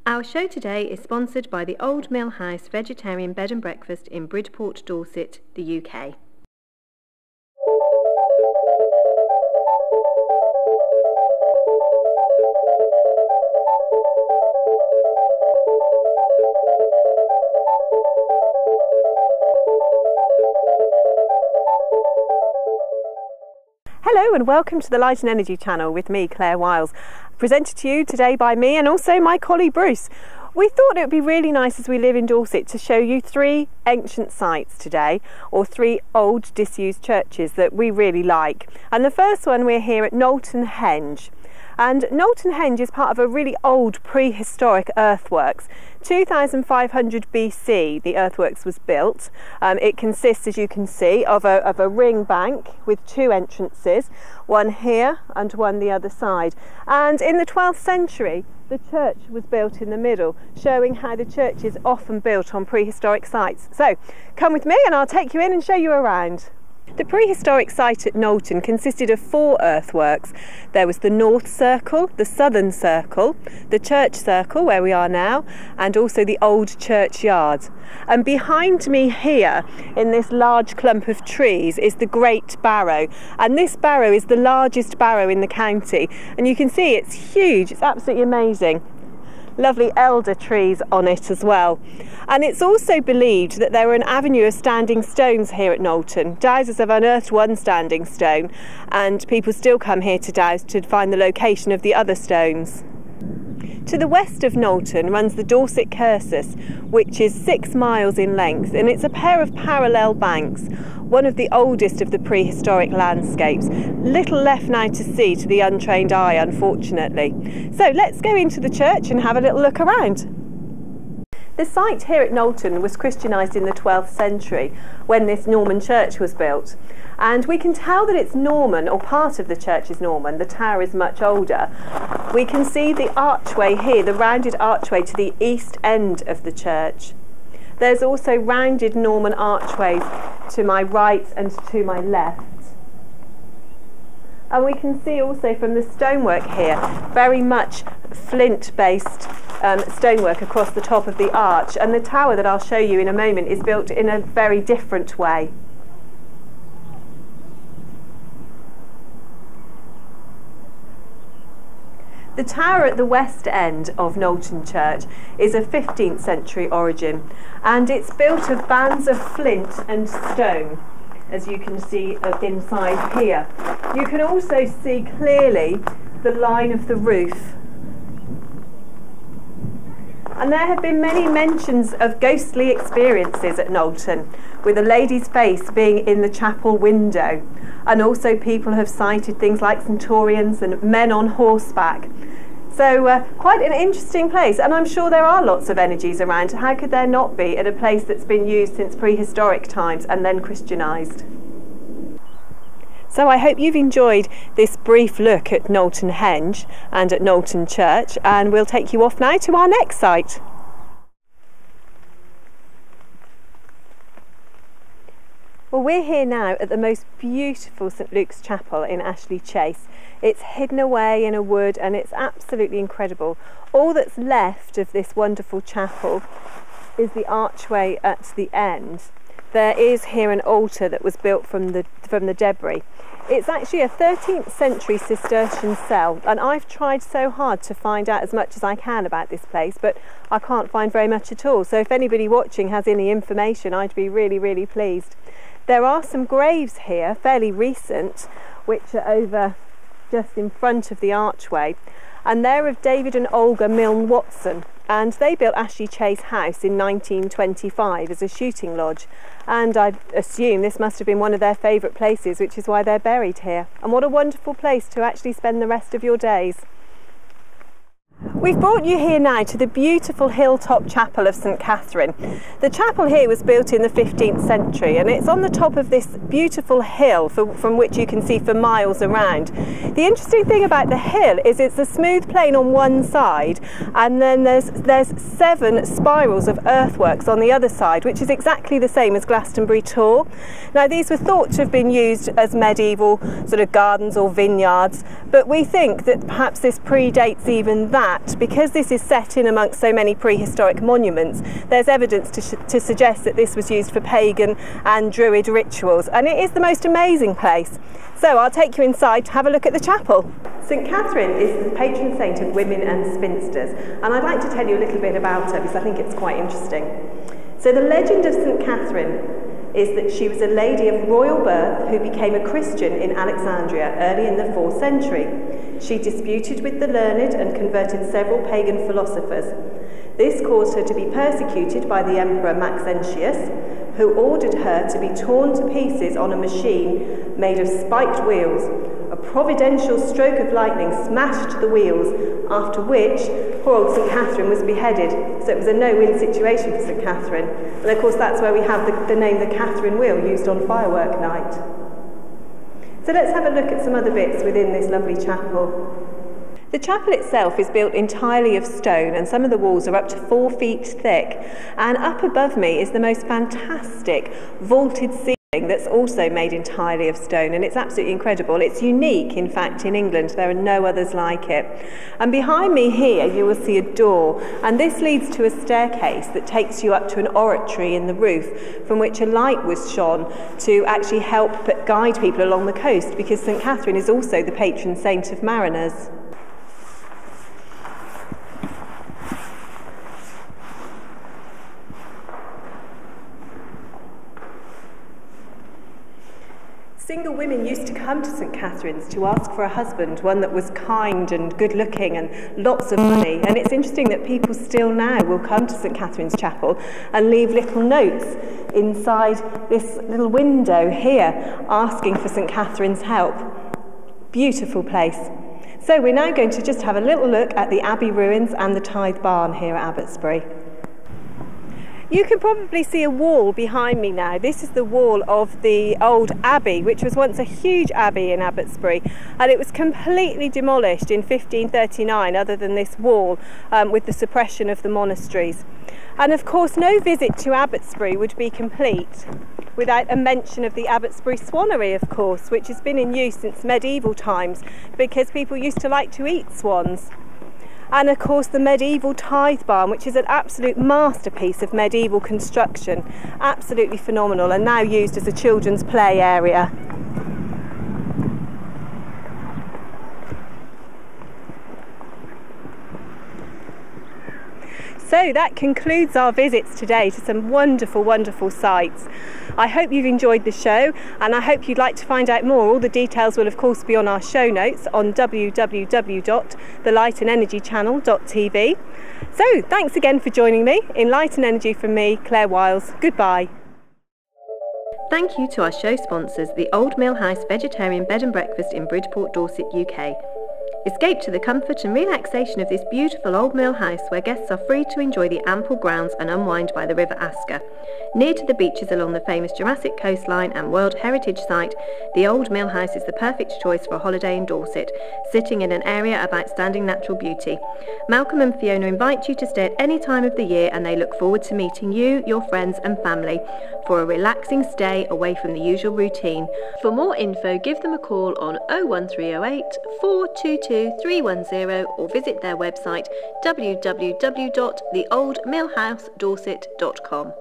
Our show today is sponsored by the Old Mill House Vegetarian Bed and Breakfast in Bridport, Dorset, the UK. Hello and welcome to the Light and Energy channel with me, Claire Wiles, presented to you today by me and also my colleague Bruce. We thought it would be really nice as we live in Dorset to show you three ancient sites today, or three old disused churches that we really like. And the first one, we're here at Knowlton Henge. And Knowlton Henge is part of a really old prehistoric earthworks. 2500 BC the earthworks was built. It consists, as you can see, of a ring bank with two entrances, one here and one the other side. And in the 12th century the church was built in the middle, showing how the church is often built on prehistoric sites. So come with me and I'll take you in and show you around. The prehistoric site at Knowlton consisted of four earthworks. There was the North Circle, the Southern Circle, the Church Circle where we are now, and also the Old Churchyard. And behind me here, in this large clump of trees, is the Great Barrow. And this barrow is the largest barrow in the county. And you can see it's huge, it's absolutely amazing. Lovely elder trees on it as well. And it's also believed that there were an avenue of standing stones here at Knowlton. Dowsers have unearthed one standing stone, and people still come here to dowse to find the location of the other stones. To the west of Knowlton runs the Dorset Cursus, which is 6 miles in length, and it's a pair of parallel banks, one of the oldest of the prehistoric landscapes. Little left now to see to the untrained eye, unfortunately. So let's go into the church and have a little look around. The site here at Knowlton was Christianised in the 12th century when this Norman church was built. And we can tell that it's Norman, or part of the church is Norman. The tower is much older. We can see the archway here, the rounded archway to the east end of the church. There's also rounded Norman archways to my right and to my left. And we can see also from the stonework here, very much flint-based stonework across the top of the arch. And the tower that I'll show you in a moment is built in a very different way. The tower at the west end of Knowlton Church is of 15th century origin, and it's built of bands of flint and stone, as you can see inside here. You can also see clearly the line of the roof. And there have been many mentions of ghostly experiences at Knowlton, with a lady's face being in the chapel window. And also people have cited things like centurions and men on horseback. So quite an interesting place, and I'm sure there are lots of energies around. How could there not be at a place that's been used since prehistoric times and then Christianised? So I hope you've enjoyed this brief look at Knowlton Henge and at Knowlton Church, and we'll take you off now to our next site. Well, we're here now at the most beautiful St Luke's Chapel in Ashley Chase. It's hidden away in a wood and it's absolutely incredible. All that's left of this wonderful chapel is the archway at the end. There is here an altar that was built from the debris. It's actually a 13th century Cistercian cell, and I've tried so hard to find out as much as I can about this place, but I can't find very much at all. So if anybody watching has any information, I'd be really, really pleased. There are some graves here, fairly recent, which are over just in front of the archway, and they're of David and Olga Milne Watson, and they built Ashley Chase House in 1925 as a shooting lodge, and I assume this must have been one of their favourite places, which is why they're buried here. And what a wonderful place to actually spend the rest of your days. We've brought you here now to the beautiful hilltop chapel of St Catherine. The chapel here was built in the 15th century, and it's on the top of this beautiful hill from which you can see for miles around. The interesting thing about the hill is it's a smooth plain on one side, and then there's 7 spirals of earthworks on the other side, which is exactly the same as Glastonbury Tor. Now these were thought to have been used as medieval sort of gardens or vineyards, but we think that perhaps this predates even that, fact, because this is set in amongst so many prehistoric monuments, there's evidence to suggest that this was used for pagan and druid rituals, and it is the most amazing place. So I'll take you inside to have a look at the chapel. St Catherine is the patron saint of women and spinsters, and I'd like to tell you a little bit about her because I think it's quite interesting. So the legend of St Catherine is that she was a lady of royal birth who became a Christian in Alexandria early in the 4th century. She disputed with the learned and converted several pagan philosophers. This caused her to be persecuted by the Emperor Maxentius, who ordered her to be torn to pieces on a machine made of spiked wheels. A providential stroke of lightning smashed the wheels, after which poor old St Catherine was beheaded. So it was a no-win situation for St Catherine. And of course that's where we have the name the Catherine wheel, used on firework night. So let's have a look at some other bits within this lovely chapel. The chapel itself is built entirely of stone, and some of the walls are up to 4 feet thick. And up above me is the most fantastic vaulted ceiling that's also made entirely of stone, and it's absolutely incredible. It's unique, in fact, in England. There are no others like it. And behind me here you will see a door, and this leads to a staircase that takes you up to an oratory in the roof, from which a light was shone to actually help guide people along the coast, because St Catherine is also the patron saint of mariners. Single women used to come to St Catherine's to ask for a husband, one that was kind and good looking and lots of money. And it's interesting that people still now will come to St Catherine's Chapel and leave little notes inside this little window here asking for St Catherine's help. Beautiful place. So we're now going to just have a little look at the Abbey ruins and the Tithe Barn here at Abbotsbury. You can probably see a wall behind me now. This is the wall of the old abbey, which was once a huge abbey in Abbotsbury, and it was completely demolished in 1539, other than this wall, with the suppression of the monasteries. And of course no visit to Abbotsbury would be complete without a mention of the Abbotsbury Swanery, of course, which has been in use since medieval times because people used to like to eat swans. And of course the medieval Tithe Barn, which is an absolute masterpiece of medieval construction, absolutely phenomenal, and now used as a children's play area. So that concludes our visits today to some wonderful, wonderful sights. I hope you've enjoyed the show, and I hope you'd like to find out more. All the details will of course be on our show notes on www.thelightenenergychannel.tv. So thanks again for joining me in Light and Energy from me, Claire Wiles. Goodbye. Thank you to our show sponsors, the Old Mill House Vegetarian Bed and Breakfast in Bridport, Dorset, UK. Escape to the comfort and relaxation of this beautiful old mill house where guests are free to enjoy the ample grounds and unwind by the River Asker. Near to the beaches along the famous Jurassic coastline and World Heritage Site, the Old Mill House is the perfect choice for a holiday in Dorset, sitting in an area of outstanding natural beauty. Malcolm and Fiona invite you to stay at any time of the year, and they look forward to meeting you, your friends and family for a relaxing stay away from the usual routine. For more info, give them a call on 01308 422 310 or visit their website www.theoldmillhousedorset.com.